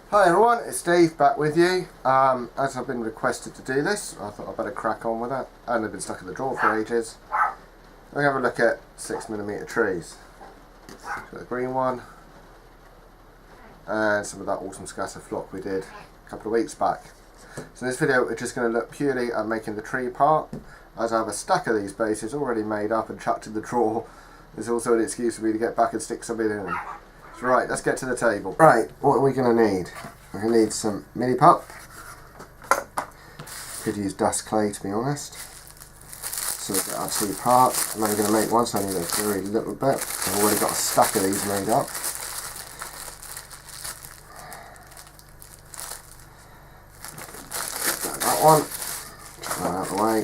Hi everyone, it's Steve back with you. As I've been requested to do this, I thought I'd better crack on with it. And I've been stuck in the drawer for ages. We're going to have a look at 6mm trees. Got the green one and some of that autumn scatter flock we did a couple of weeks back. So in this video we're just going to look purely at making the tree part. As I have a stack of these bases already made up and chucked in the drawer, there's also an excuse for me to get back and stick something in them. So right, let's get to the table. Right, what are we going to need? We're going to need some mini pup. Could use dust clay to be honest. So we'll get our two parts. I'm only going to make one, so I need a very little bit. I've already got a stack of these made up. That one. Chuck that out of the way.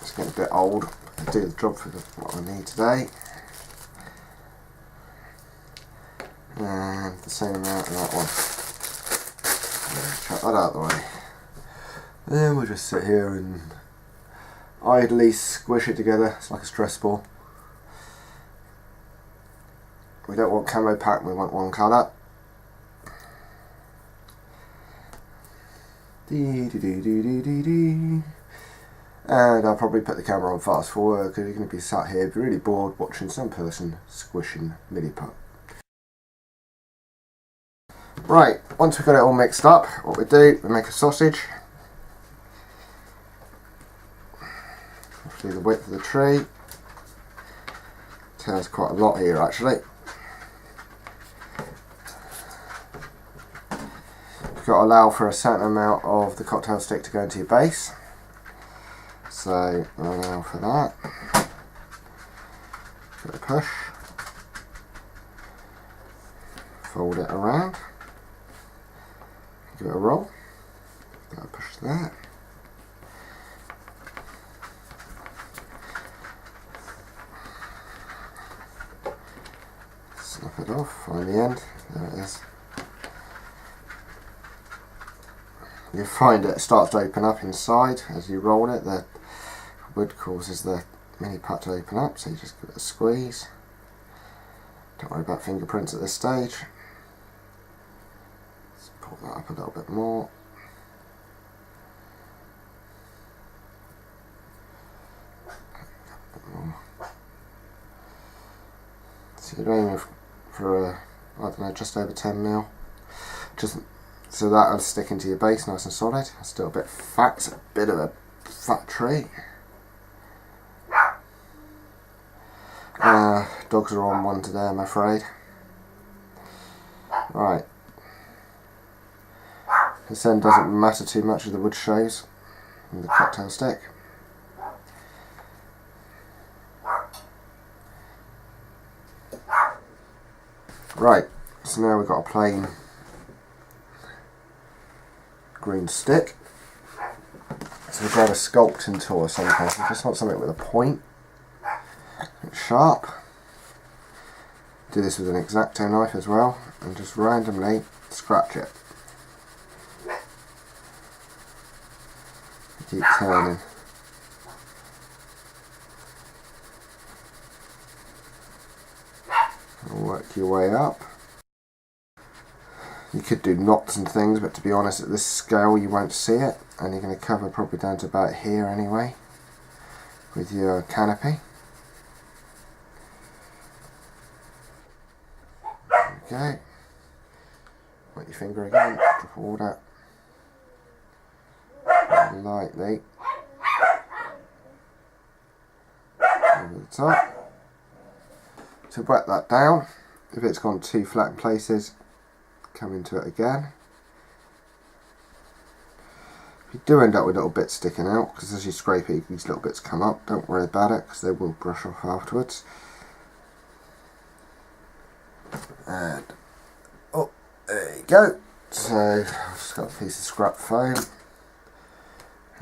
It's getting a bit old. I'll do the job for what I need today. And the same amount of that one. Chuck that out of the way. Then we'll just sit here and idly squish it together. It's like a stress ball. We don't want camo pattern, we want one colour. And I'll probably put the camera on fast forward because you're going to be sat here really bored watching some person squishing mini pup. Right, once we've got it all mixed up, what we do, we make a sausage. Roughly the width of the tree. There's quite a lot here actually. You've got to allow for a certain amount of the cocktail stick to go into your base. So I'll allow for that. Give it a push. Fold it around. Give it a roll. Got to push that. Snap it off, find the end. There it is. You find it starts to open up inside as you roll it. The wood causes the mini pup to open up, so you just give it a squeeze. Don't worry about fingerprints at this stage. Pull that up a little bit more. So you're aiming for I don't know, just over 10mm. Just so that'll stick into your base nice and solid. It's still a bit fat, it's a bit of a fat tree. Dogs are on one today, I'm afraid. Right. This end doesn't matter too much as the wood shows in the cocktail stick. Right, so now we've got a plain green stick. So we've got a sculpting tool or something. We just want something with a point. It's sharp. Do this with an X-Acto knife as well and just randomly scratch it. Keep turning. And work your way up. You could do knots and things, but to be honest at this scale you won't see it, and you're going to cover probably down to about here anyway with your canopy. Okay. Wet your finger again, drop all that lightly over the top. To wet that down, if it's gone too flat in places, come into it again. If you do end up with little bits sticking out, because as you scrape it these little bits come up, don't worry about it because they will brush off afterwards. And oh, there you go. So I've just got a piece of scrap foam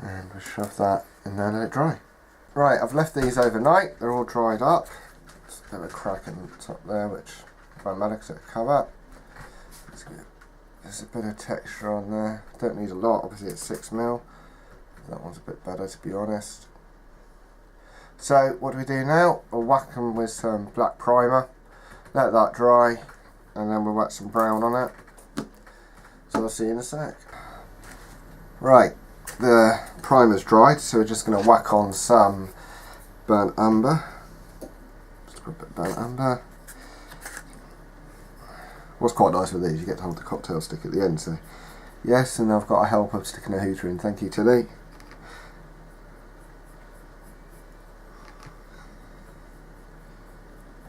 and we'll shove that in there and let it dry. Right, I've left these overnight, they're all dried up. There's a bit of a crack in the top there which won't matter because it'll cover. There's a bit of texture on there. Don't need a lot, obviously it's 6mm. That one's a bit better to be honest. So what do we do now? We'll whack them with some black primer, let that dry, and then we'll whack some brown on it. So I'll see you in a sec. Right, the primer's dried, so we're just going to whack on some burnt umber. Just a bit of burnt umber. What's quite nice with these, you get to hold the cocktail stick at the end, so yes, and I've got a helper sticking a hooter in, thank you Tilly.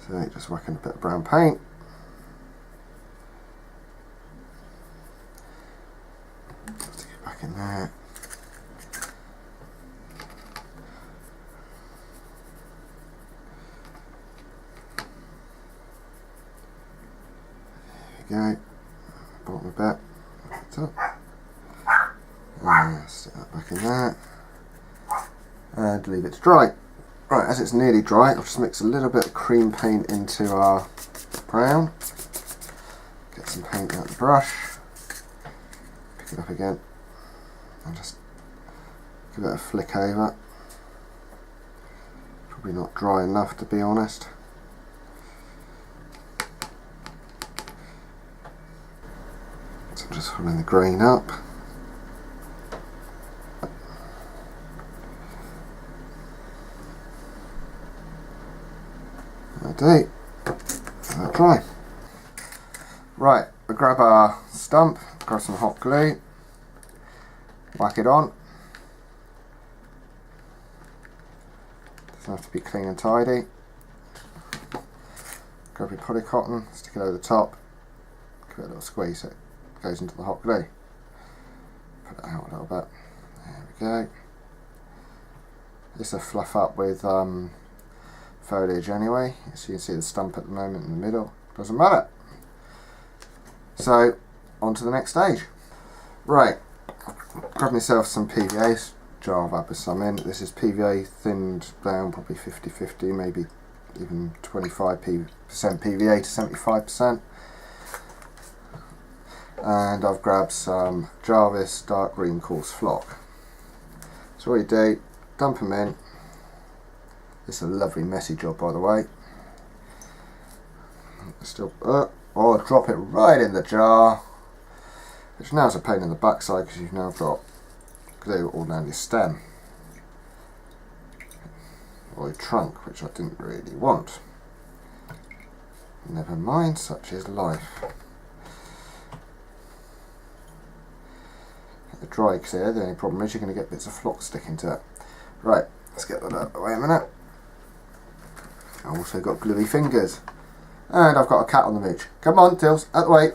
So just whacking a bit of brown paint. Stick it back in there. There we go. Bottom a bit. Top. Stick that back in there. And leave it to dry. Right, as it's nearly dry, I'll just mix a little bit of cream paint into our brown. Get some paint out the brush. Pick it up again. And just give it a flick over. Probably not dry enough, to be honest. So I'm just filling the grain up. Let that dry. Right, we'll grab our stump, grab some hot glue, whack it on. Doesn't have to be clean and tidy. Grab your polycotton, stick it over the top, give it a little squeeze so it goes into the hot glue. Put it out a little bit. There we go. This will fluff up with foliage anyway, so you can see the stump at the moment in the middle, doesn't matter. So on to the next stage. Right, grab myself some PVA, jar I've had some in. This is PVA thinned down, probably 50-50, maybe even 25% PVA to 75%. And I've grabbed some Jarvis dark green coarse flock. So what you do, dump them in. This is a lovely messy job, by the way. Still, or drop it right in the jar, which now is a pain in the backside because you've now got glue all down your stem or your trunk, which I didn't really want. Never mind, such is life. Let it dry clear. The only problem is you're going to get bits of flock sticking to it. Right, let's get that out of the way a minute. I've also got gluey fingers. And I've got a cat on the mooch. Come on, Tills, out the way.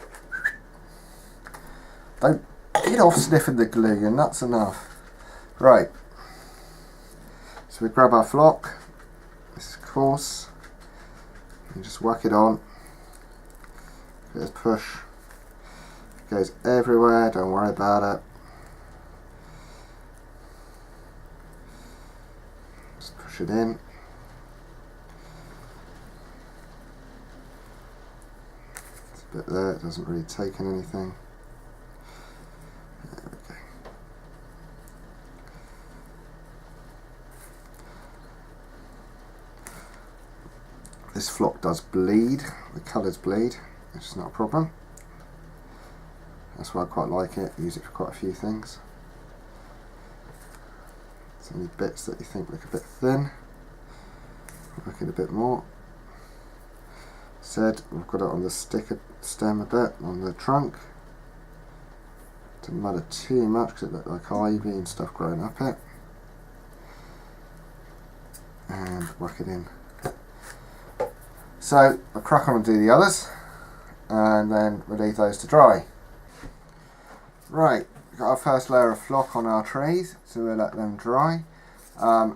Don't get off sniffing the glue, you're nuts enough. Right. So we grab our flock. This is coarse. And just whack it on. Just push. It goes everywhere, don't worry about it. Just push it in. Bit there, it doesn't really take in anything. There we go. This flock does bleed, the colours bleed, which is not a problem. That's why I quite like it, use it for quite a few things. So any bits that you think look a bit thin, make it a bit more. Said we've got it on the stem a bit, on the trunk. Doesn't matter too much because it looked like ivy and stuff growing up it. And whack it in. So I'll crack on and do the others, and then we'll leave those to dry. Right, we've got our first layer of flock on our trees, so we'll let them dry.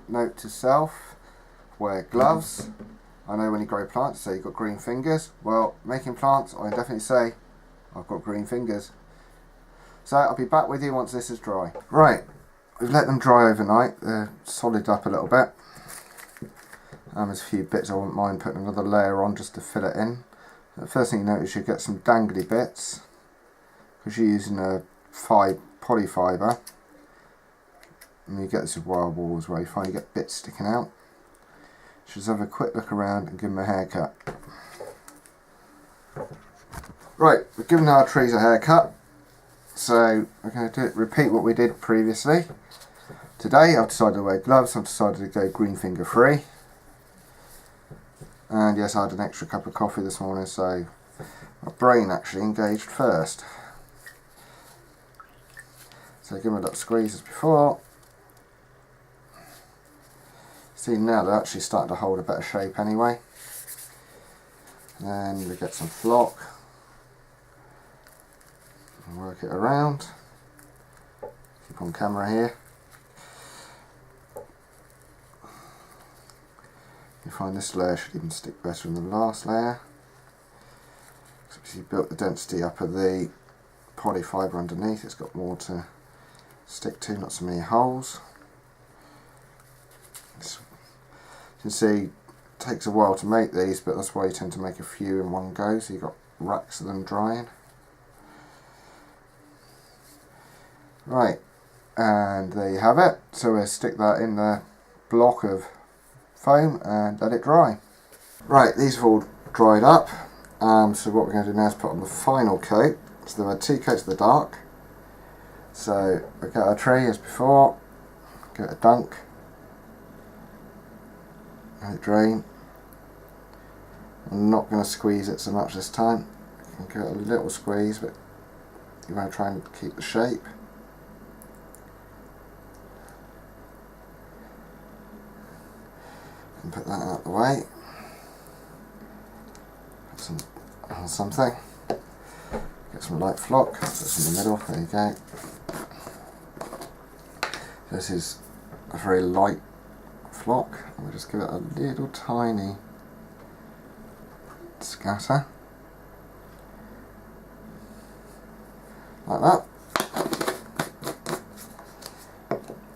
Note to self, wear gloves. I know when you grow plants, so you've got green fingers. Well, making plants, I definitely say I've got green fingers. So I'll be back with you once this is dry. Right, we've let them dry overnight. They're solid up a little bit. There's a few bits I wouldn't mind putting another layer on just to fill it in. The first thing you notice, you get some dangly bits because you're using a poly fibre. And you get this with wild walls where you find you get bits sticking out. Just have a quick look around and give them a haircut. Right, we've given our trees a haircut, so we're going to repeat what we did previously. Today I've decided to wear gloves, I've decided to go green finger free. And yes, I had an extra cup of coffee this morning, so my brain actually engaged first. So give them a little squeeze as before. See, now they're actually starting to hold a better shape anyway. And then we get some flock and work it around. Keep on camera here. You find this layer should even stick better than the last layer. Because you built the density up of the poly fibre underneath, it's got more to stick to, not so many holes. You can see it takes a while to make these, but that's why you tend to make a few in one go, so you've got racks of them drying. Right, and there you have it. So we'll stick that in the block of foam and let it dry. Right, these have all dried up, so what we're going to do now is put on the final coat. So there are 2 coats of the dark. So we get our tree as before, give it a dunk, let it drain. I'm not going to squeeze it so much this time. You can give it a little squeeze, but you want to try and keep the shape. And put that out of the way. Put some on something. Get some light flock, put some in the middle, there you go. This is a very light flock, and we'll just give it a little tiny scatter. Like that.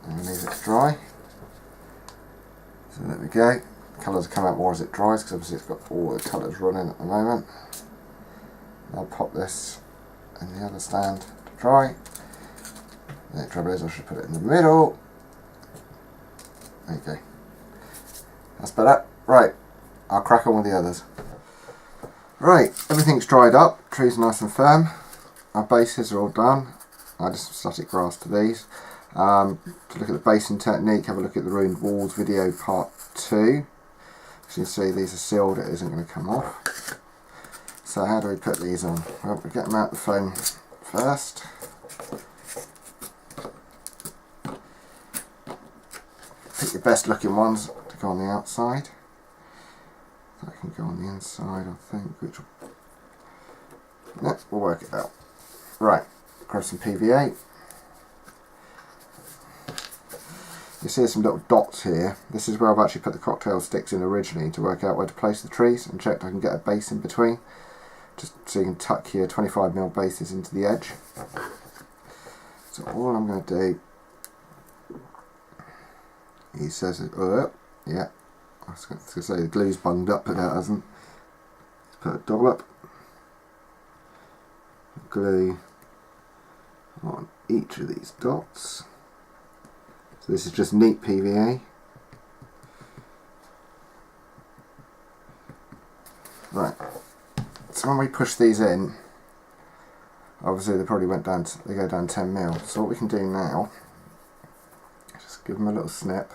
And we leave it to dry. So there we go. Colours come out more as it dries, because obviously it's got all the colours running at the moment. I'll pop this in the other stand to dry. The trouble is I should put it in the middle. There you go. That's better. Right, I'll crack on with the others. Right, everything's dried up. Trees are nice and firm. Our bases are all done. I just static grass to these. To look at the basing technique, have a look at the ruined walls video part 2. As you can see, these are sealed, it isn't going to come off. So how do we put these on? Well, we get them out the foam first. Pick your best looking ones to go on the outside. That can go on the inside, I think. Which we'll work it out. Right, grab some PVA. You see some little dots here. This is where I've actually put the cocktail sticks in originally to work out where to place the trees, and checked I can get a base in between, just so you can tuck your 25mm bases into the edge. So all I'm going to do, he says, yeah, I was going to say the glue's bunged up, but it hasn't. Let's put a dollop of glue on each of these dots. So this is just neat PVA. Right. So when we push these in, obviously they probably went down. They go down 10mm. So what we can do now, just give them a little snip.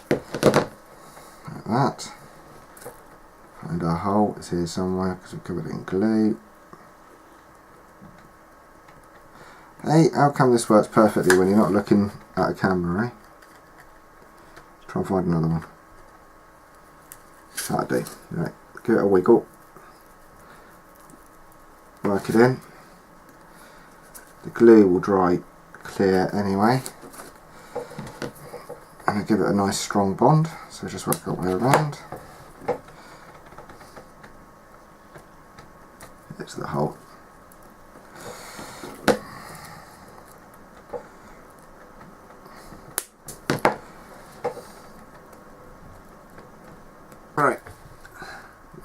Like that. Find our hole. It's here somewhere because we've covered it in glue. Hey, how come this works perfectly when you're not looking at a camera, eh? Let's try and find another one. That'll do. Right, give it a wiggle. Work it in. The glue will dry clear anyway. And I'll give it a nice strong bond, so just work our way around. It's the hole. Right,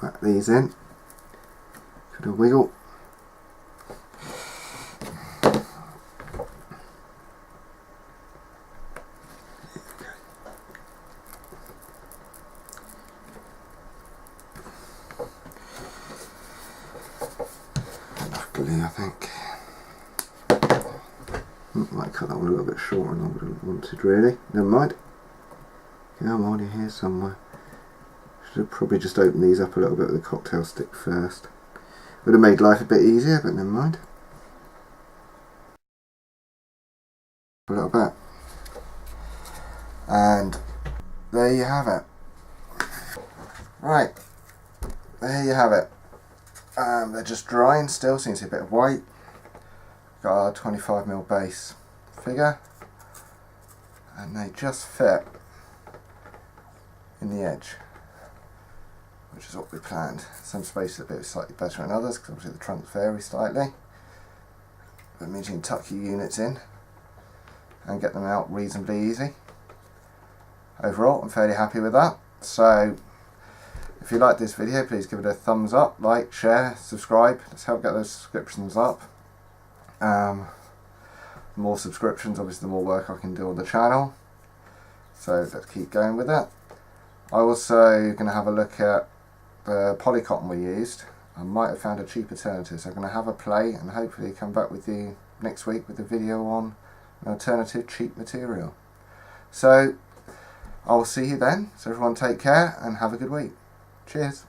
whack these in, give it a wiggle. muddly, I think. Might cut that one a little bit shorter than I would have wanted, really. Never mind. Come on, you're here somewhere. Should have probably just opened these up a little bit with a cocktail stick first. Would have made life a bit easier, but never mind. A little bit. And there you have it. Right, there you have it. They're just drying still, so you can see a bit of white. Got a 25mm base figure, and they just fit in the edge, which is what we planned. Some spaces are a bit slightly better than others because obviously the trunks vary slightly, but it means you can tuck your units in and get them out reasonably easy. Overall, I'm fairly happy with that. So if you like this video, please give it a thumbs up, like, share, subscribe. Let's help get those subscriptions up. The more subscriptions, obviously the more work I can do on the channel. So let's keep going with that. I also going to have a look at the polycotton we used. I might have found a cheap alternative, so I'm going to have a play and hopefully come back with you next week with a video on an alternative cheap material. So I'll see you then. So everyone take care and have a good week. Cheers.